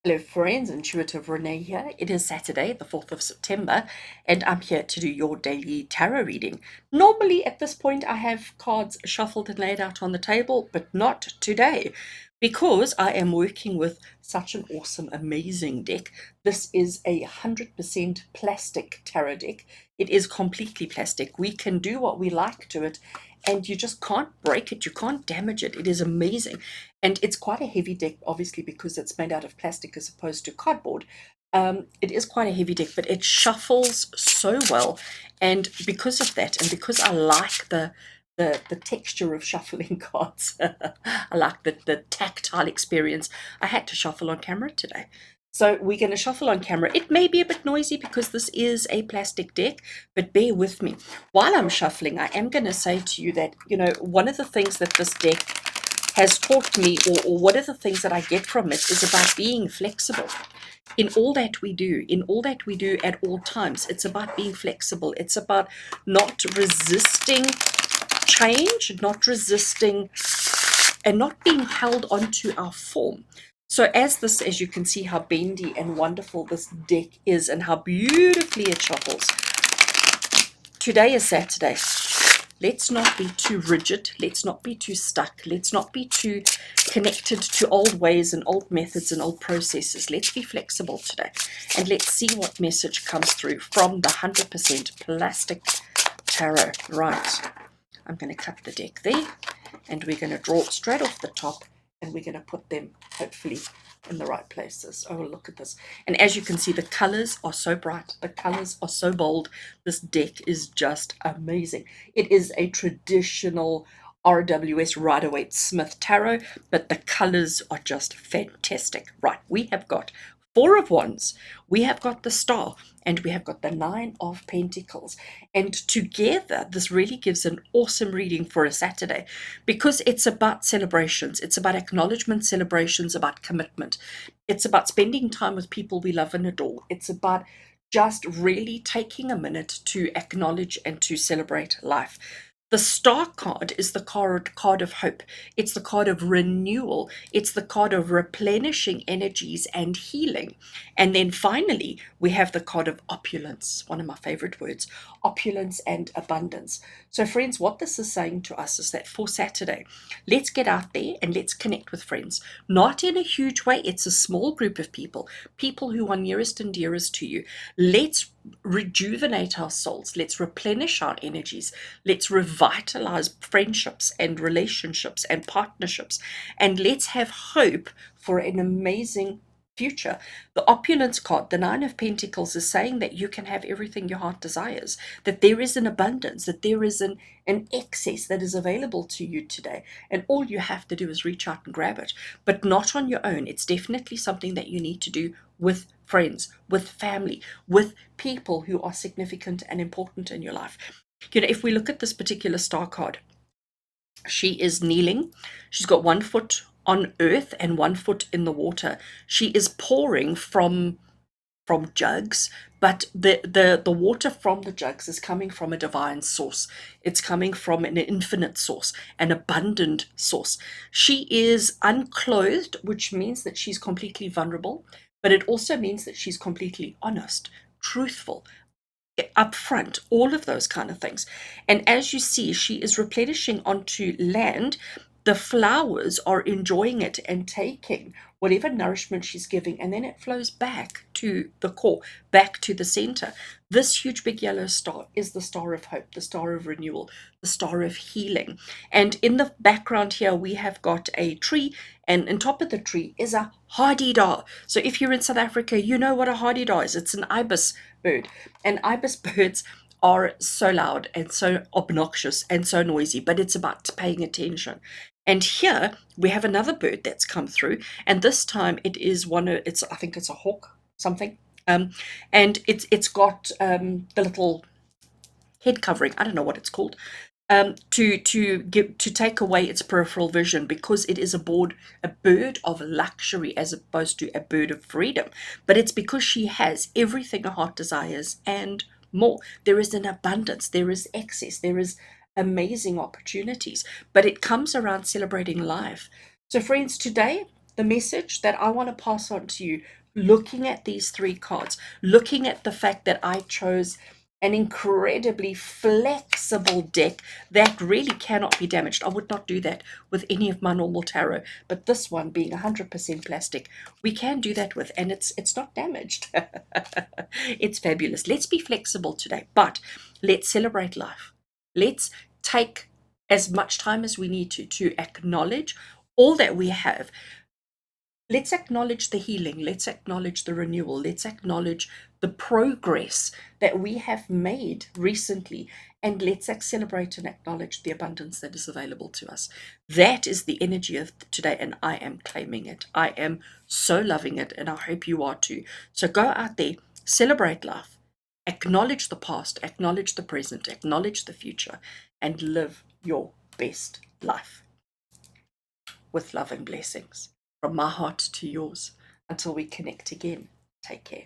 Hello friends, Intuitive Rene here. It is Saturday, the 4th of September, and I'm here to do your daily tarot reading. Normally at this point I have cards shuffled and laid out on the table, but not today because I am working with such an awesome, amazing deck. This is a 100% plastic tarot deck. It is completely plastic. We can do what we like to it and you just can't break it, you can't damage it. It is amazing. And it's quite a heavy deck, obviously, because it's made out of plastic as opposed to cardboard. It is quite a heavy deck, but it shuffles so well. And because of that, and because I like the texture of shuffling cards, I like the tactile experience, I had to shuffle on camera today. So we're going to shuffle on camera. It may be a bit noisy because this is a plastic deck, but bear with me. While I'm shuffling, I am going to say to you that, one of the things that this deck has taught me, or what are the things that I get from it, is about being flexible in all that we do, at all times. It's about being flexible. It's about not resisting change, not resisting and not being held onto our form. So as you can see how bendy and wonderful this deck is and how beautifully it shuffles. Today is Saturday. Let's not be too rigid. Let's not be too stuck. Let's not be too connected to old ways and old methods and old processes. Let's be flexible today. And let's see what message comes through from the 100% plastic tarot. Right. I'm going to cut the deck there. And we're going to draw straight off the top. And we're going to put them, hopefully, in the right places. Oh, look at this. And as you can see, the colors are so bright. The colors are so bold. This deck is just amazing. It is a traditional RWS Rider-Waite-Smith tarot, but the colors are just fantastic. Right, we have got Four of Wands, we have got the Star, and we have got the Nine of Pentacles. And together, this really gives an awesome reading for a Saturday because it's about celebrations. It's about acknowledgement, celebrations, about commitment. It's about spending time with people we love and adore. It's about just really taking a minute to acknowledge and to celebrate life. The Star card is the card of hope. It's the card of renewal. It's the card of replenishing energies and healing. And then finally, we have the card of opulence, one of my favorite words, opulence and abundance. So friends, what this is saying to us is that for Saturday, let's get out there and let's connect with friends. Not in a huge way. It's a small group of people who are nearest and dearest to you. Let's rejuvenate our souls. Let's replenish our energies. Let's revitalize friendships and relationships and partnerships. And let's have hope for an amazing future. The opulence card, the Nine of Pentacles, is saying that you can have everything your heart desires, that there is an abundance, that there is an excess that is available to you today. And all you have to do is reach out and grab it, but not on your own. It's definitely something that you need to do with friends, with family, with people who are significant and important in your life. If we look at this particular Star card, she is kneeling. She's got one foot on earth and one foot in the water. She is pouring from jugs, but the water from the jugs is coming from a divine source. It's coming from an infinite source, an abundant source. She is unclothed, which means that she's completely vulnerable, but it also means that she's completely honest, truthful, upfront, all of those kind of things. And as you see, she is replenishing onto land. The flowers are enjoying it and taking whatever nourishment she's giving, and then it flows back to the core, back to the center. This huge big yellow star is the star of hope, the star of renewal, the star of healing. And in the background here, we have got a tree, and on top of the tree is a hardy-daw. So if you're in South Africa, you know what a hardy-daw is. It's an ibis bird. And ibis birds are so loud and so obnoxious and so noisy, but it's about paying attention. And here we have another bird that's come through, and this time it is I think it's a hawk, something. And it's got the little head covering. I don't know what it's called. To take away its peripheral vision, because it is a bird of luxury as opposed to a bird of freedom. But it's because she has everything a heart desires and more. There is an abundance, there is excess, there is amazing opportunities, but it comes around celebrating life. So friends, today the message that I want to pass on to you, looking at these three cards, looking at the fact that I chose an incredibly flexible deck that really cannot be damaged. I would not do that with any of my normal tarot, but this one being 100% plastic, we can do that with, and it's not damaged. It's fabulous. Let's be flexible today, but let's celebrate life. Let's take as much time as we need to acknowledge all that we have. Let's acknowledge the healing. Let's acknowledge the renewal. Let's acknowledge the progress that we have made recently. And let's celebrate and acknowledge the abundance that is available to us. That is the energy of today, and I am claiming it. I am so loving it, and I hope you are too. So go out there, celebrate life, acknowledge the past, acknowledge the present, acknowledge the future, and live your best life with love and blessings. From my heart to yours. Until we connect again, take care.